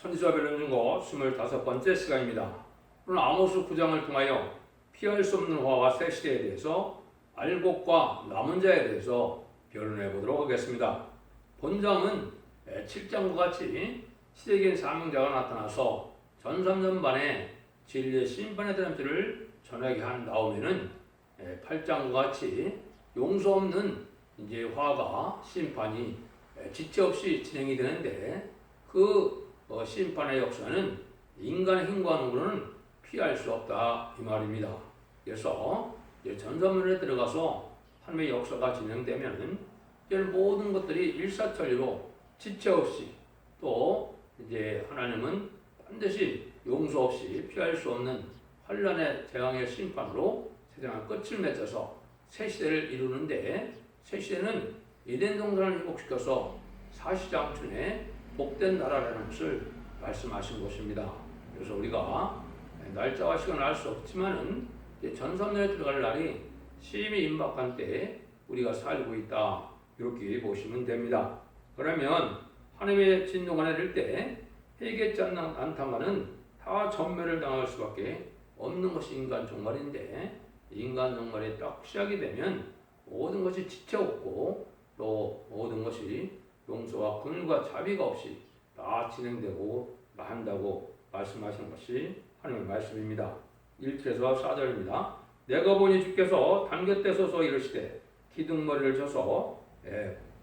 선지자 변론중고 25번째 시간입니다. 오늘 아모스 9장을 통하여 피할 수 없는 화와 새 시대에 대해서 알곡과 남은 자에 대해서 변론해 보도록 하겠습니다. 본장은 7장과 같이 시대적인 사명자가 나타나서 전 3년 반에 진리의 심판에 대한 뜻을 전하게 한 다음에는 8장과 같이 용서 없는 이제 화가 심판이 지체 없이 진행이 되는데 그 심판의 역사는 인간의 힘과 능력은 피할 수 없다 이 말입니다. 그래서 전사문에 들어가서 하나님의 역사가 진행되면은 모든 것들이 일사천리로 지체 없이 또 이제 하나님은 반드시 용서 없이 피할 수 없는 환란의 재앙의 심판으로 세상의 끝을 맺어서 새 시대를 이루는데 새 시대는 에덴 동산을 회복시켜서 사시장춘의 복된 나라라는 것을 말씀하신 것입니다. 그래서 우리가 날짜와 시간을 알 수 없지만은 전삼년에 들어갈 날이 심히 임박한 때에 우리가 살고 있다 이렇게 보시면 됩니다. 그러면 하나님의 진노가 내릴 때 회개치 않다가는 다 전멸을 당할 수밖에 없는 것이 인간 종말인데 인간 종말이 딱 시작이 되면 모든 것이 지체없고 또 모든 것이 용서와 긍휼과 자비가 없이 다 진행되고 만다고 말씀하시는 것이 하나님의 말씀입니다. 1절에서 4절입니다. 내가 보니 주께서 단곁에서서 이르시되 기둥머리를 쳐서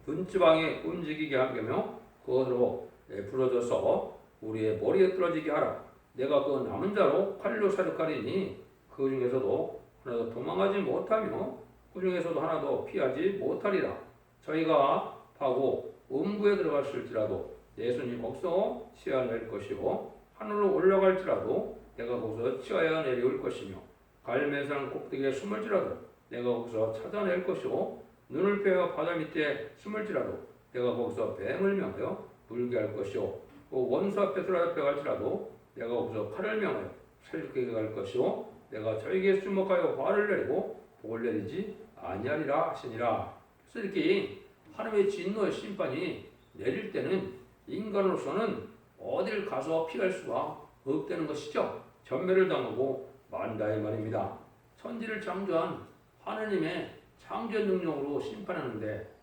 분지방에 움직이게 하며 그것으로 부러져서 우리의 머리에 떨어지게 하라. 내가 그 남은 자로 칼로 사륙하리니 그 중에서도 하나도 도망하지 못하며 그 중에서도 하나도 피하지 못하리라. 저희가 파고 음부에 들어갔을지라도 내 손이 거기서 치어낼 것이요 하늘로 올라갈지라도 내가 거기서 치어야 내려올 것이며 갈매산 꼭대기에 숨을지라도 내가 거기서 찾아낼 것이요 눈을 빼어 바다 밑에 숨을지라도 내가 거기서 뱀을 명하여 물게 할 것이요 원수 앞에 들어갈지라도 내가 거기서 칼을 명하여 살리게 갈 것이요 내가 저에게 주목하여 화를 내리고 복을 내리지 아니하리라 하시니라. 그래서 이렇게 하나님의 진노의 심판이 내릴 때는 인간으로서는 어딜 가서 피할 수가 없다는 것이죠. 전멸을 당하고 만다 이 말입니다. 천지를 창조한 하나님의 창조의 능력으로 심판하는데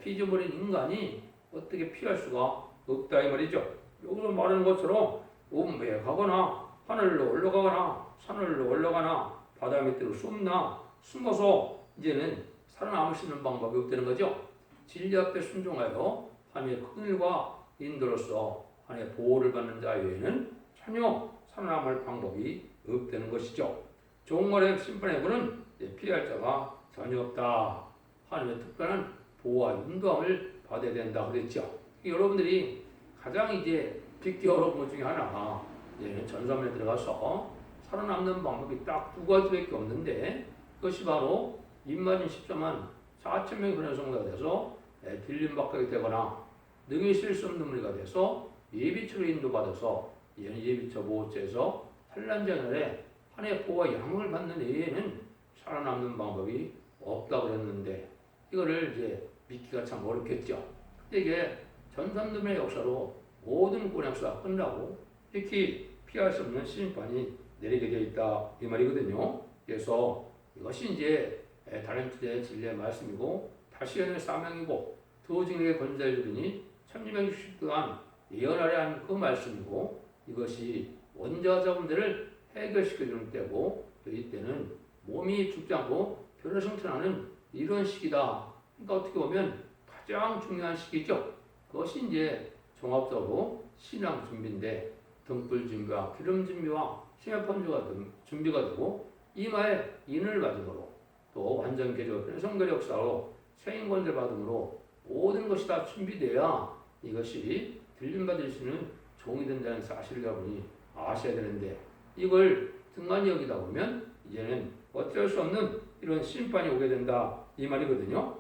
피조물인 인간이 어떻게 피할 수가 없다 이 말이죠. 여기서 말하는 것처럼 음부에 가거나 하늘로 올라가거나 산으로 올라가나 바다 밑으로 숨어서 이제는 살아남을 수 있는 방법이 없다는 거죠. 진리 앞에 순종하여 하나님의 긍휼과 인도로서 하나님의 보호를 받는 자 외에는 전혀 살아남을 방법이 없다는 것이죠. 종말의 심판에서는 피할 자가 전혀 없다. 하나님의 특별한 보호와 인도함을 받아야 된다 그랬죠. 여러분들이 가장 이제 듣기 어려운 것 중에 하나 전사문에 들어가서 살아남는 방법이 딱 두 가지밖에 없는데 그것이 바로 입맞은 14만 4천 명이 그런 성도가 돼서 딜림박하게 되거나 능히 쓸 수 없는 무리가 돼서 예비처로 인도받아서 예비처 보호처에서 환란전날에 하나님의 보호와 양을 받는 외에는 살아남는 방법이 없다고 그랬는데 이거를 이제 믿기가 참 어렵겠죠. 근데 이게 전삼도의 역사로 모든 구원 역사가 끝나고 이렇게 피할 수 없는 심판이 내리게 되어 있다 이 말이거든요. 그래서 이것이 이제 달란트의 진리의 말씀이고 다시연의 사명이고 도중에 건자해 주리니 1260 동안 예언하려 한 그 말씀이고 이것이 원자자분들을 해결시켜 주는 때고 또 이때는 몸이 죽지 않고 변화 성천하는 이런 시기다. 그러니까 어떻게 보면 가장 중요한 시기죠. 그것이 이제 종합적으로 신앙 준비인데 등불 준비와 기름 준비와 심혈 판주가 준비가 되고 이마에 인을 받음으로 또 완전 개조 성결 역사로 세인권을 받음으로 모든 것이 다 준비돼야 이것이 들림받을 수 있는 종이 된다는 사실을 여러분이 아셔야 되는데 이걸 등한히 여기다 보면 이제는 어쩔 수 없는 이런 심판이 오게 된다 이 말이거든요.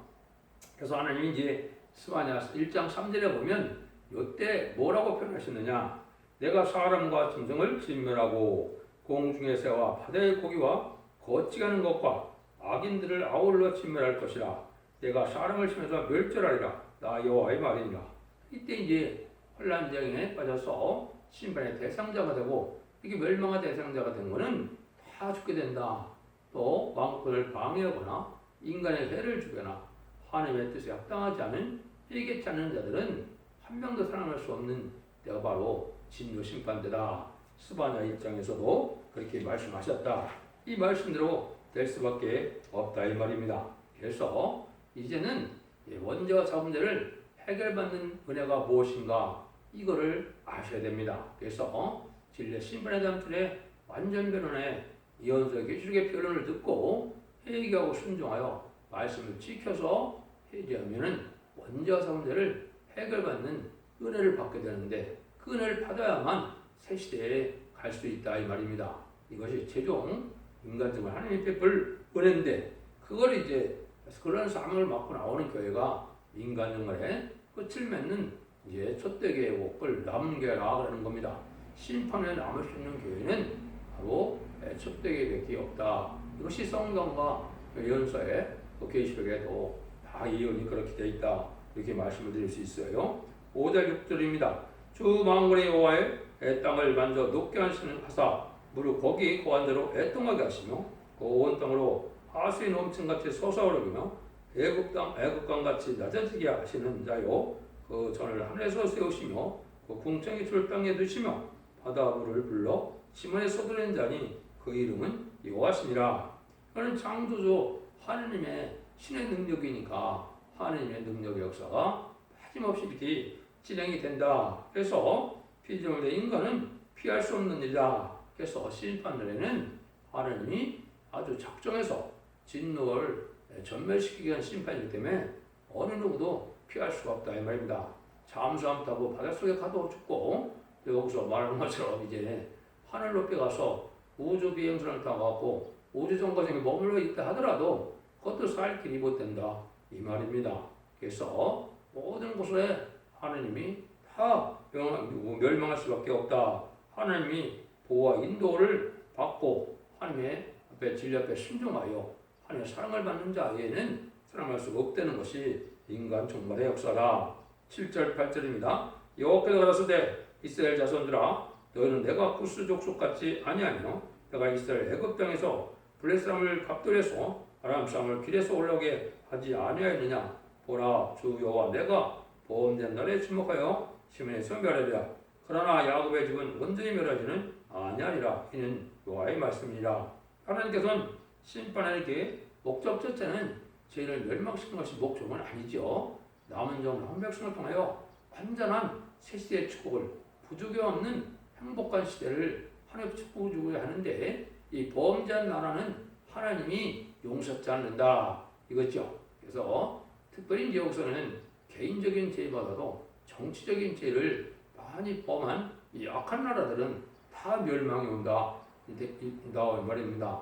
그래서 하나님이 이제 스바냐 1장 3절에 보면 이때 뭐라고 표현하셨느냐. 내가 사람과 짐승을 진멸하고 공중의 새와 바다의 고기와 걷지가는 것과 악인들을 아울러 진멸할 것이라. 내가 사람을 치면서 멸절하리라. 나 여호와의 말이니라. 이때 이제 혼란정에 빠져서 심판의 대상자가 되고 이게 멸망의 대상자가 된 거는 다 죽게 된다. 또 왕권을 방해하거나 인간의 해를 주거나 하나님의 뜻에 합당하지 않은 회개치 않는 자들은 한 명도 살아날 수 없는 때가 바로 진노 심판대다. 스바냐 입장에서도 그렇게 말씀하셨다. 이 말씀대로 될 수밖에 없다 이 말입니다. 그래서 이제는 원죄와 자범죄를 해결받는 은혜가 무엇인가 이거를 아셔야 됩니다. 그래서 진리의 심판에 대한 틀에 완전 변론의 이언서의 계시록의 변론을 듣고 회개하고 순종하여 말씀을 지켜서 회개하면은 원죄와 자범죄를 해결받는 은혜를 받게 되는데 그 은혜를 받아야만 새 시대에 갈 수 있다 이 말입니다. 이것이 최종 인간적으로 하나님의 베풀 은혜인데 그걸 이제 그런 사명을 맡고 나오는 교회가 인간정말에 끝을 맺는 이제 촛대교의 옥을 남은 교회라 그러는 겁니다. 심판에 남을 수 있는 교회는 바로 촛대교회밖에 없다. 이것이 성경과 예언서에 또 계시록에도 다 예언이 그렇게 되어 있다. 이렇게 말씀을 드릴 수 있어요. 5절 6절입니다. 주 만군의 여호와의 땅을 만져 높게 하사 무릇 거기 고한대로 애통하게 하시며 그 온 땅으로 하수의 넘침같이 솟아오르며 애국강같이 낮아지게 하시는 자요 그 전을 하늘에서 세우시며 그 궁창의 줄 땅에 두시며 바다물을 불러 시몬에 쏟아낸 자니 그 이름은 여호와시니라. 그는 창조주 하느님의 신의 능력이니까 하느님의 능력의 역사가 빠짐없이 이렇게 진행이 된다. 그래서 피조물 된 인간은 피할 수 없는 일이다. 그래서 심판날에는 하느님이 아주 작정해서 진노를 전멸시키기 위한 심판이기 때문에 어느 누구도 피할 수가 없다 이 말입니다. 잠수함 타고 바닷속에 가도 죽고 여기서 말하는 것처럼 이제 하늘 높이 가서 우주 비행선을 타고 우주 정거장에 머물러 있다 하더라도 그것도 살 길이 못 된다 이 말입니다. 그래서 모든 곳에 하느님이 다 멸망할 수밖에 없다. 하나님이 보호와 인도를 받고 하나님의 앞에 진리 앞에 순종하여 하나님의 사랑을 받는 자에게는 사랑할 수가 없다는 것이 인간 종말의 역사다. 7절 8절입니다. 여호와께서 가라사대 이스라엘 자손들아 너희는 내가 구스 족속 같지 아니하며 내가 이스라엘 애굽 땅에서 블레 사람을 갑돌에서 아람 사람을 길에서 올라오게 하지 아니하였느냐. 보라 주 여호와 내가 보험된 날에 주목하여 시몬에서 멸하리라. 그러나 야곱의 집은 온전히 멸하지는 아니하리라. 이는 여호와의 말씀이니라. 하나님께서는 심판하는 목적 자체는 죄를 멸망시키는 것이 목적은 아니죠. 남은 종 한 백성을 통하여 완전한 새 시대의 축복을 부족이 없는 행복한 시대를 하나님 축복을 주고자 하는데 이 범죄한 나라는 하나님이 용서하지 않는다 이거죠. 그래서 특별히 이제 여기서는 개인적인 죄보다도 정치적인 죄를 많이 범한 이 악한 나라들은 다 멸망이 온다 이 말입니다.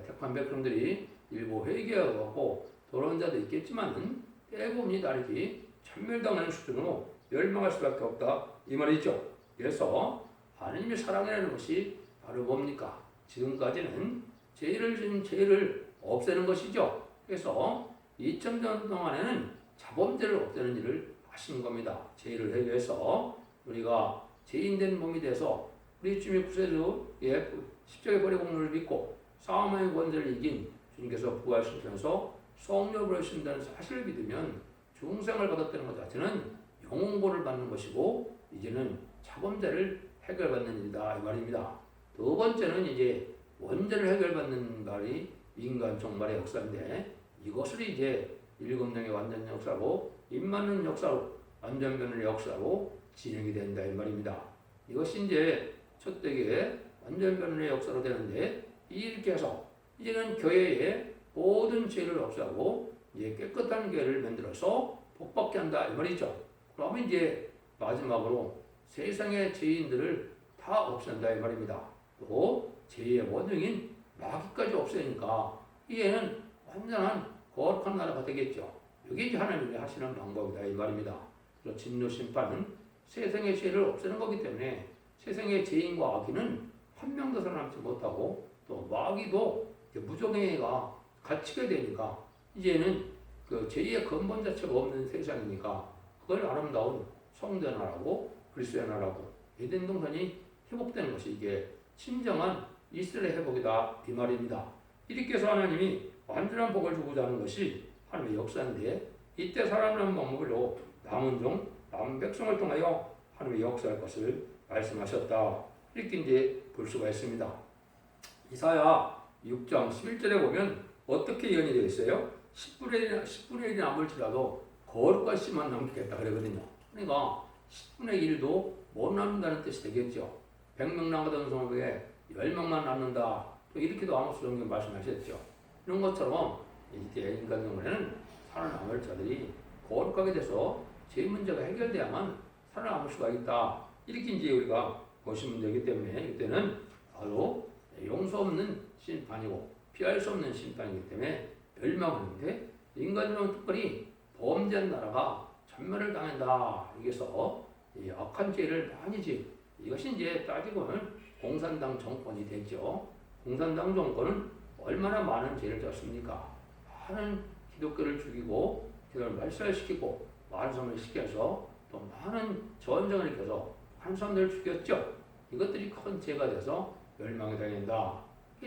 택한 백성들이 일부 회개하고 돌아온 자도 있겠지만 대부분이 다르게 천멸당하는 수준으로 멸망할 수밖에 없다 이 말이죠. 그래서 하나님의 사랑이라는 것이 바로 뭡니까? 지금까지는 죄를 없애는 것이죠. 그래서 2000년 동안에는 자범죄를 없애는 일을 하시는 겁니다. 죄를 해결해서 우리가 죄인된 몸이 돼서 우리 주님의 구세주의 십자가의 보혈의 공로를 믿고 싸움의 권세를 이긴 주님께서 부활시켜서 성령을 보내신다는 사실을 믿으면 중생을 받았다는 것 자체는 영혼고를 받는 것이고 이제는 자범죄를 해결받는 일이다 이 말입니다. 두 번째는 이제 원죄를 해결받는 말이 인간 종말의 역사인데 이것을 이제 일곱령의 완전 역사로 입맞는 역사로 완전변의 역사로 진행이 된다 이 말입니다. 이것이 이제 첫대기의 완전변의 역사로 되는데 이렇게 해서 이제는 교회의 모든 죄를 없애고 이제 깨끗한 교회를 만들어서 복받게 한다 이 말이죠. 그러면 이제 마지막으로 세상의 죄인들을 다 없앤다 이 말입니다. 또 죄의 원흉인 마귀까지 없애니까 이제는 완전한 거룩한 나라가 되겠죠. 이게 이제 하나님이 하시는 방법이다 이 말입니다. 그래서 진노 심판은 세상의 죄를 없애는 거기 때문에 세상의 죄인과 악인은 한 명도 살아남지 못하고 또 마귀도 무정의가 갇히게 되니까 이제는 그 죄의 근본 자체가 없는 세상이니까 그걸 아름다운 성전하라고 그리스도의 나라고 에덴 동산이 회복되는 것이 이게 진정한 이스라엘의 회복이다 이 말입니다. 이렇게 해서 하나님이 완전한 복을 주고자 하는 것이 하나님의 역사인데 이때 살아나는 방법으로 남은 종, 남은 백성을 통하여 하나님의 역사할 것을 말씀하셨다. 이렇게 이제 볼 수가 있습니다. 이사야 6장 11절에 보면 어떻게 예언이 되어 있어요? 10분의 1이 남을지라도 거룩한 씨만 남기겠다 그러거든요. 그러니까 10분의 1도 못 남는다는 뜻이 되겠죠. 100명 남았던 성읍에 10명만 남는다. 또 이렇게도 아모스 성경 말씀하셨죠. 이런 것처럼 이때 인간 경우에는 살아남을 자들이 거룩하게 돼서 죄 문제가 해결돼야만 살아남을 수가 있다. 이렇게 이제 우리가 보시면 되기 때문에 이때는 바로 용서 없는 심판이고 피할 수 없는 심판이기 때문에 멸망하는데 인간으로는 특별히 범죄한 나라가 전멸을 당한다. 여기서 이 악한 죄를 많이 지 이것이 이제 따지고는 공산당 정권이 되죠. 공산당 정권은 얼마나 많은 죄를 졌습니까? 많은 기독교를 죽이고 기독교를 말살시키고 말썽을 시켜서 또 많은 전쟁을 일으켜서 한 사람들을 죽였죠. 이것들이 큰 죄가 돼서 멸망이 당한다.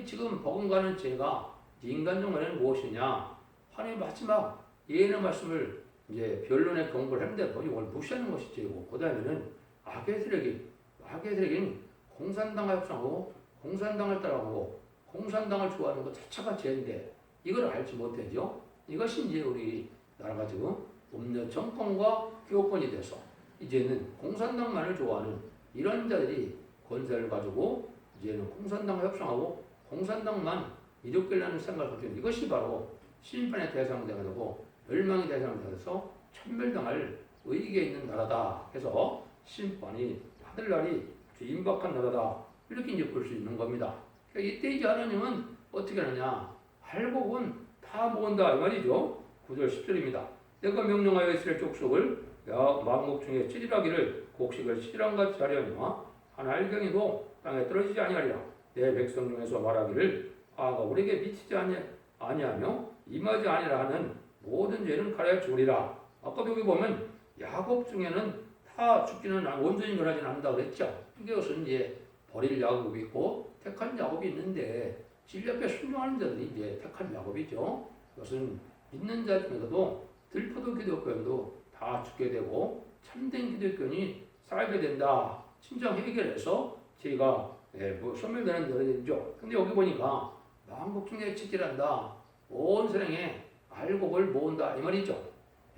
지금 버금가는 죄가 인간 정권에는 무엇이냐? 하나님 마지막 예언의 말씀을 이제 변론의 경고를 했는데 이걸 무시하는 것이 죄고 그 다음에는 악의 세력인 공산당과 협상하고 공산당을 따라가고 공산당을 좋아하는 것 자체가 죄인데 이걸 알지 못하죠. 이것이 이제 우리 나라가 지금 음료 정권과 교권이 돼서 이제는 공산당만을 좋아하는 이런 자들이 권세를 가지고 이제는 공산당과 협상하고 공산당만 이롭게라는 생각을 가지고 이것이 바로 심판의 대상자가 되고 멸망의 대상자가 돼서 천멸당할 의기에 있는 나라다. 해서 심판이 받을 날이 임박한 나라다. 이렇게 이제 볼 수 있는 겁니다. 그러니까 이때 이제 하나님은 어떻게 하느냐? 할복은 다 모은다 이 말이죠. 9절 10절입니다. 내가 명령하여 이스라엘 족속을 만국 중에 찌질하기를 곡식을 찌질함같이 하려니와 한 알갱이도 땅에 떨어지지 아니하리라. 내 백성 중에서 말하기를 아가 우리에게 미치지 아니하며 임하지 아니라 하는 모든 죄는 가려 죽으리라. 아까 여기 보면 야곱 중에는 다 죽지는 온전히 멸하지는 않는다 그랬죠. 이것은 이제 버릴 야곱이 있고 택한 야곱이 있는데 진리 앞에 순종하는 자들이 이제 택한 야곱이죠. 이것은 믿는 자 중에서도 들포도 기독교인도 다 죽게 되고 참된 기독교인이 살게 된다. 진정 해결해서 죄가 소멸되는 노래죠. 근데 여기 보니까 만국 중에 찌질한다. 온 세상에 알곡을 모은다 이 말이죠.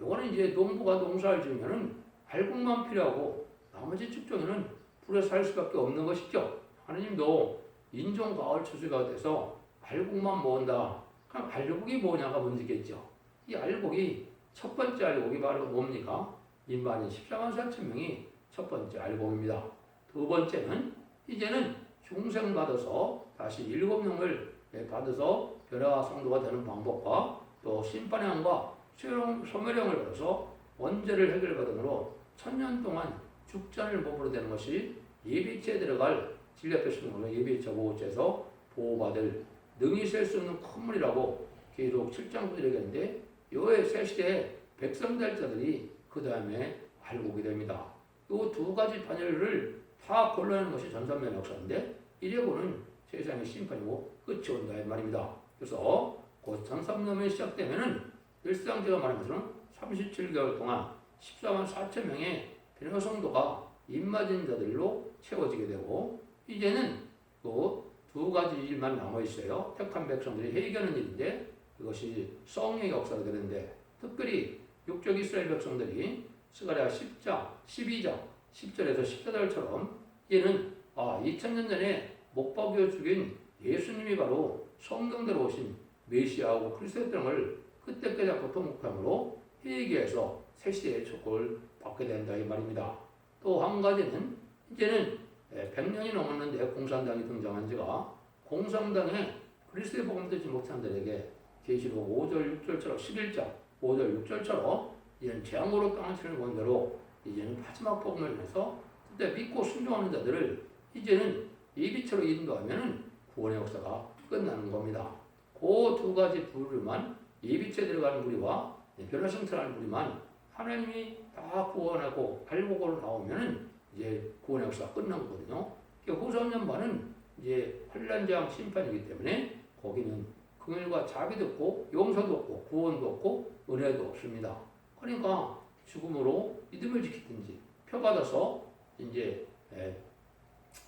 요거는 이제 농부가 농사를 지으면은 알곡만 필요하고 나머지 축종에는 불에 살 수밖에 없는 것이죠. 하나님도 인종 가을 추수가 돼서 알곡만 모은다. 그럼 알곡이 뭐냐가 문제겠죠. 이 알곡이 첫 번째 알곡이 바로 뭡니까? 인만이 14만 4천 명이 첫 번째 알곡입니다. 두 번째는 이제는 중생 받아서 다시 7명을 받아서 변화 성도가 되는 방법과 또 심판의 왕과 소멸형을 받아서 원죄를 해결받음으로 1000년 동안 죽전을 몸으로 되는 것이 예비체에 들어갈 진리 앞에 서는 걸로 예비체 보호체에서 보호받을 능히 셀 수 없는 큰 물이라고 계속 7장 9절에 얘기했는데 요의 새 시대에 백성될 자들이 그 다음에 알곡이 됩니다. 요 두 가지 반열을 다 걸러내는 것이 전산면 역사인데 이래고는 세상의 심판이고 끝이 온다 이 말입니다. 그래서 곧 전산면이 시작되면은 일상 제가 말한 것처럼 37개월 동안 14만 4천 명의 변화 성도가 입맞은 자들로 채워지게 되고 이제는 또 두 가지 일만 남아 있어요. 택한 백성들이 회개하는 일인데 이것이 성의 역사가 되는데 특별히 육적 이스라엘 백성들이 스가랴 10장, 12장, 10절에서 14절처럼 이제는 2000년 전에 못 박여 죽인 예수님이 바로 성경대로 오신 메시아하고 그리스도였던 걸 그때 깨닫고 통곡함으로 회개해서 새 시대의 축복을 받게 된다 이 말입니다. 또 한 가지는 이제는 100년이 넘었는데 공산당이 등장한 지가 공산당에 그리스도의 복음 듣지 못한 자들에게 계시록 5절 6절처럼 11장 5절 6절처럼 이제는 재앙으로 땅을 치는 권대로 이제는 마지막 복음을 해서 그때 믿고 순종하는 자들을 이제는 예비처로 인도하면 구원의 역사가 끝나는 겁니다. 그 두 가지 부류만 예비처에 들어가는 부류와 변화성찰하는 부류만 하나님이 다 구원하고 알곡으로 나오면 이제 구원 역사가 끝난 거거든요. 후손연반은 이제 환란장 심판이기 때문에 거기는 긍휼과 자비도 없고 용서도 없고 구원도 없고 은혜도 없습니다. 그러니까 죽음으로 믿음을 지키든지 표받아서 이제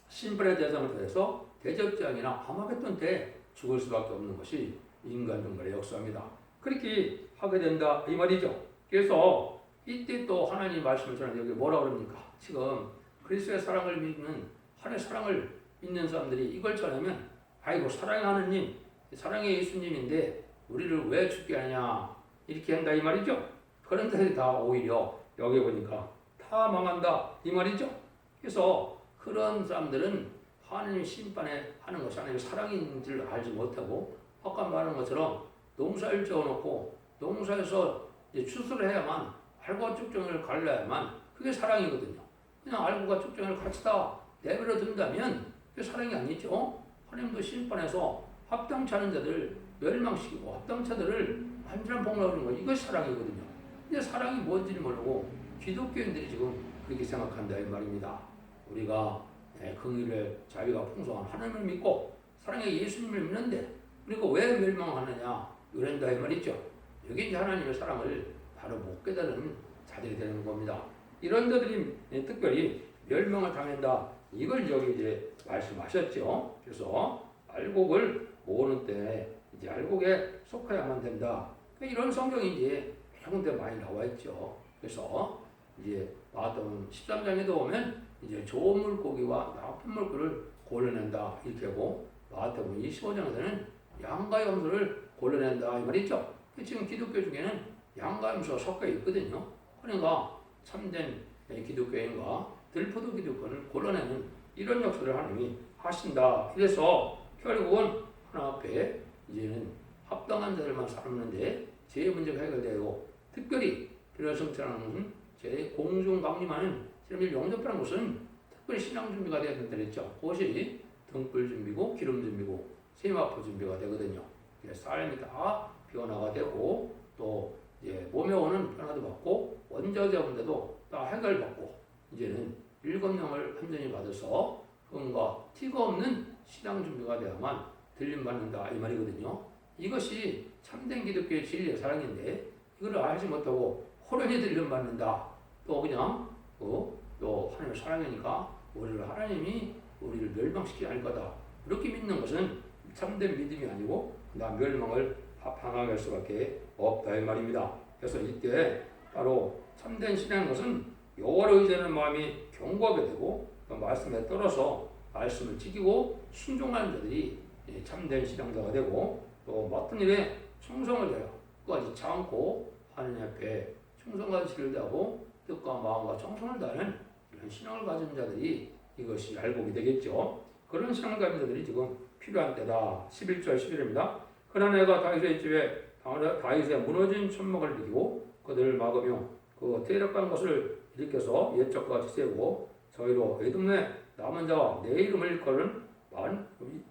심판의 대상을 돼서 대접장이나 아마겟돈 때 죽을 수밖에 없는 것이 인간 종말의 역사입니다. 그렇게 하게 된다 이 말이죠. 그래서 이때 또 하나님 말씀을 저는 여기 뭐라 그럽니까? 지금 그리스도의 사랑을 믿는 하나님의 사랑을 믿는 사람들이 이걸 전하면 아이고 사랑의 하느님, 사랑의 예수님인데 우리를 왜 죽게 하냐 이렇게 한다 이 말이죠. 그런데 다 오히려 여기 보니까 다 망한다 이 말이죠. 그래서 그런 사람들은 하나님 심판에 하는 것이 하나님의 사랑인 줄 알지 못하고 아까 말한 것처럼 농사를 지어놓고 농사에서 이제 추수를 해야만 알과 쭉정을 갈라야만 그게 사랑이거든요. 그냥 알고가 쭉정을 같이 다 내버려 둔다면 그게 사랑이 아니죠. 하나님도 심판해서 합당치 않은 자들 멸망시키고 합당자들을 완전한 복락을 하는 거 이것이 사랑이거든요. 근데 사랑이 뭔지를 모르고 기독교인들이 지금 그렇게 생각한다 이 말입니다. 우리가 긍휼의 자비가 풍성한 하나님을 믿고 사랑의 예수님을 믿는데 우리가 왜 멸망하느냐 이런다 이 말이죠. 여기 이제 하나님의 사랑을 바로 못 깨달은 자들이 되는 겁니다. 이런 자들이 특별히 멸망을 당한다 이걸 여기 이제 말씀하셨죠. 그래서 알곡을 모으는 때 이제 알곡에 속하야만 된다. 이런 성경이 이제 여러 군데 많이 나와 있죠. 그래서 이제 마태복음 13장에도 보면 이제 좋은 물고기와 나쁜 물고기를 골라낸다 이렇게 하고 마태복음 25장에서는 양과 염소를 골라낸다 이 말이죠. 지금 기독교 중에는 양과 염소가 섞여 있거든요. 그러니까 참된 기독교인과 들포도 기독교를 골라내는 이런 역사를 하나님이 하신다. 그래서 결국은 하나 앞에 이제는 합당한 자들만 살았는데 제 문제가 해결되고 특별히 필요성처럼 제 공중 강림하는 사람들 영접하는 것은 특별히 신앙 준비가 되어야 된다 그랬죠. 그것이 등불 준비고 기름 준비고 세마포 준비가 되거든요. 삶이 다 변화가 되고 또 이제 몸에 오는 변화도 받고 원자재문제도 다 해결받고 이제는 일검령을 완전히 받아서 흠과 티가 없는 신앙 준비가 되어야만 들림받는다 이 말이거든요. 이것이 참된 기독교의 진리의 사랑인데 이걸 알지 못하고 호련히 들림받는다. 또 그냥 또 하나님의 사랑이니까 하나님이 우리를 멸망시키지 않을 거다. 이렇게 믿는 것은 참된 믿음이 아니고 나 멸망을 방황할 수밖에 없다 이 말입니다. 그래서 이때 바로 참된 신앙인 것은 여호와를 의지하는 마음이 견고하게 되고 그 말씀에 떨어서 말씀을 지키고 순종하는 자들이 참된 신앙자가 되고 또 맡은 일에 충성을 다하여 끝까지 참고 하나님 앞에 충성과 지를 다하고 뜻과 마음과 정성을 다하는 이런 신앙을 가진 자들이 이것이 알곡이 되겠죠. 그런 신앙을 가진 자들이 지금 필요한 때다. 11절 11입니다. 그러나 내가 다윗의 집에 다윗의 무너진 천막을 이기고 그들을 막으며 그 퇴력한 것을 일으켜서 옛적과 같이 세우고 저희로 에돔의 남은 자와 내 이름을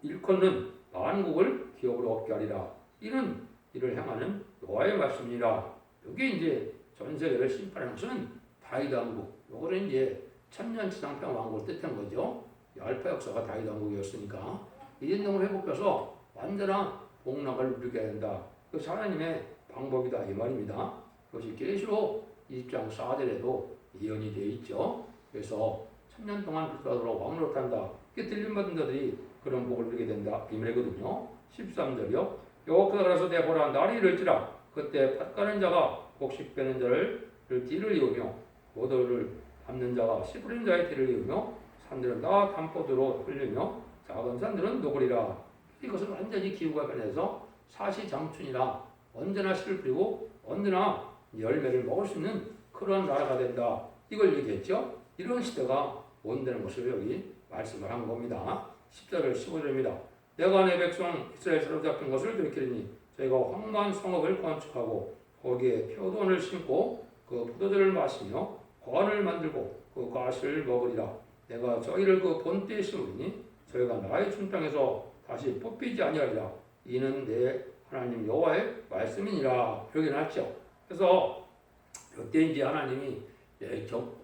일컫는 만국을 기업으로 얻게 하리라. 이는 이를 향하는 여호와의 말씀이라. 여기 이제 전 세계를 심판하는 것은 다윗 왕국. 요거는 이제 천년 지상평 왕국을 뜻한 거죠. 알파 역사가 다윗 왕국이었으니까 이den동을 회복해서 완전한 복락을 누리게 된다. 그것이 하나님의 방법이다 이 말입니다. 그것이 계시록 20장 4절에도 예언이 되어 있죠. 그래서 천년 동안 그리스도로 왕노릇한다. 이게 들림받은 자들이 그런 복을 누리게 된다 이 말이거든요. 13절이요. 여호와께서 가라서 내 보라 날이 이를지라 그때 팥가는 자가 곡식 빼는 자를 뒤를 이으며 모도를 밟는 자가 씨 뿌리는 자의 뒤를 이으며 산들은 다 담포도로 흘리며 작은 산들은 녹으리라. 이것은 완전히 기후가 변해서 사시장춘이라 언제나 씨를 뿌리고 언제나 열매를 먹을 수 있는 그런 나라가 된다. 이걸 얘기했죠. 이런 시대가 온다는 것을 여기 말씀을 한 겁니다. 14절 15절입니다. 내가 내 백성 이스라엘 사로잡힌 것을 들키리니 저희가 황무한 성읍을 건축하고 거기에 표돈을 심고 그 포도주를 마시며 관을 만들고 그 과실을 먹으리라. 내가 저희를 그 본때에 심으리니 저희가 나의 준 땅에서 다시 뽑히지 아니하리라. 이는 내 하나님 여호와의 말씀이니라. 이렇게 나왔죠. 그래서 이때 이제 하나님이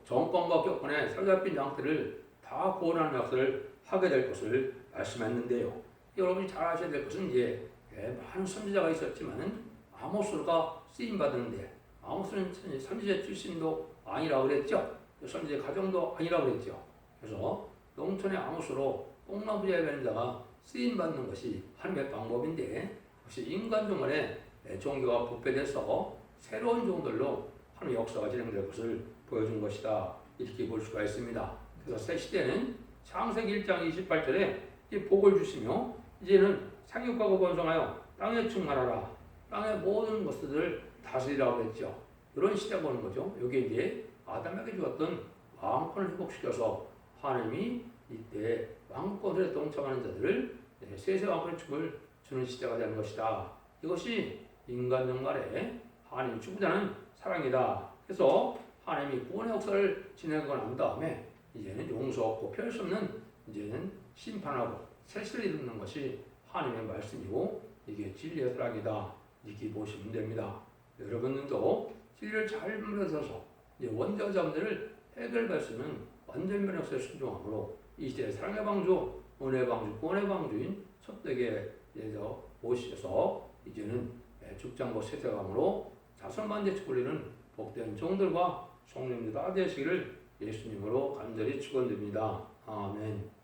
정권과 격분의 사로잡힌 양떼를 다 구원하는 역사를 하게 될 것을 말씀했는데요. 여러분이 잘 아셔야 될 것은 많은 선지자가 있었지만은 아모스가 쓰임 받는데 아모스는 선지자 출신도 아니라 그랬죠. 선지자 가정도 아니라 그랬죠. 그래서 농촌의 아모스로 뽕나무자의 변자가 쓰임 받는 것이 하나님의 방법인데 역시 인간 중간에 종교가 부패돼서 새로운 종들로 하나님의 역사가 진행될 것을 보여준 것이다. 이렇게 볼 수가 있습니다. 그래서 새 시대는 창세기 1장 28절에 이 복을 주시며 이제는 상륙하고 번성하여 땅에 충만하라. 땅의 모든 것들을 다스리라고 했죠. 이런 시대가 오는 거죠. 여기에 이제 아담에게 주었던 왕권을 회복시켜서 하나님이 이때 왕권에 동참하는 자들을 세세 왕권의 축을 주는 시대가 되는 것이다. 이것이 인간 영말에 하나님이 주고자는 사랑이다. 그래서 하나님이 구원의 역사를 진행하고 난 다음에 이제는 용서 없고 피할 수 없는 이제는 심판하고 세시를 이루는 것이 하나님의 말씀이고 이게 진리의 사랑이다. 이렇게 보시면 됩니다. 여러분들도 진리를 잘 물어서서 원죄와 잠들을 해결할 수 있는 완전 역사의 순종함으로 이 시대의 사랑의 방주, 은혜의 방주, 구원의 방주인 첫대에 대해서 모시셔서 이제는 죽장고 세세감으로 자손만대 축을리는 복된 종들과 성령들 다 되시기를 예수님으로 간절히 축원드립니다. 아멘.